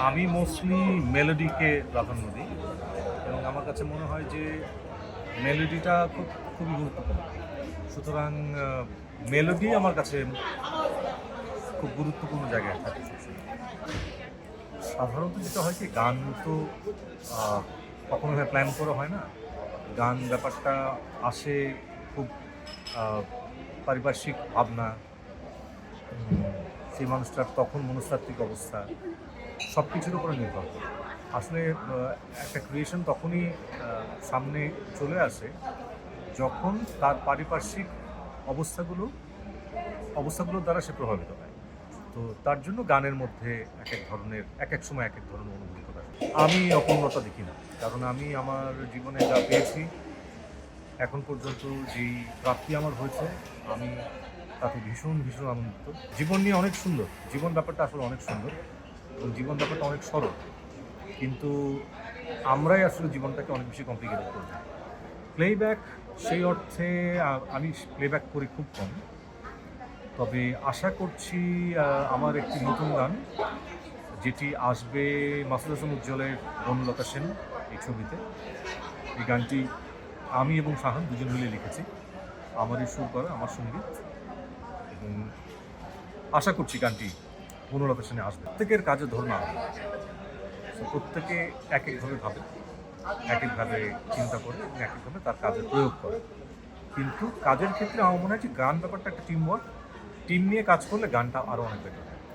আমি মোস্টলি মেলোডিকে প্রাধান্য দিই এবং আমার কাছে মনে হয় যে মেলোডিটা খুবই গুরুত্বপূর্ণ। সুতরাং মেলোডি আমার কাছে খুব গুরুত্বপূর্ণ জায়গায় থাকে সবসময়। সাধারণত যেটা হয় কি, গান তো কখনো প্ল্যান করা হয় না। গান ব্যাপারটা আসে খুব পারিপার্শ্বিক ভাবনা, সেই মানুষটার তখন মনস্তাত্ত্বিক অবস্থা, সব কিছুর উপরে নির্ভর করে। আসলে একটা ক্রিয়েশন তখনই সামনে চলে আসে যখন তার পারিপার্শ্বিক অবস্থাগুলোর দ্বারা সে প্রভাবিত হয়। তো তার জন্য গানের মধ্যে এক এক সময় এক এক ধরনের অনুভূতি প্রকাশ পায়। আমি অপূর্ণতা দেখি না, কারণ আমি আমার জীবনে যা পেয়েছি এখন পর্যন্ত, যেই প্রাপ্তি আমার হয়েছে, আমি তাতে ভীষণ ভীষণ আনন্দিত। জীবন নিয়ে অনেক সুন্দর, জীবন ব্যাপারটা আসলে অনেক সুন্দর এবং জীবন ব্যাপারটা অনেক সরল, কিন্তু আমরাই আসলে জীবনটাকে অনেক বেশি কমপ্লিকেটেড করে দিই। প্লেব্যাক সেই অর্থে আমি প্লেব্যাক করি খুব কম, তবে আশা করছি আমার একটি নতুন গান যেটি আসবে মাসুদ হাসান উজ্জ্বলের বনলতা সেন এই ছবিতে। এই গানটি আমি এবং শাহান দুজন মিলে লিখেছি, আমারই সুর করা, আমার সঙ্গীত, এবং আশা করছি গানটি বনলতা সেনে আসবে। প্রত্যেকের কাজের ধর্ম আলাদা, প্রত্যেকে এক একভাবে ভাবে, এক একভাবে চিন্তা করে এবং এক একভাবে তার কাজের প্রয়োগ করে। কিন্তু কাজের ক্ষেত্রে আমার মনে হয় যে গান ব্যাপারটা একটা টিম ওয়ার্ক, টিম নিয়ে কাজ করলে গানটা আরও অনেক বেটার।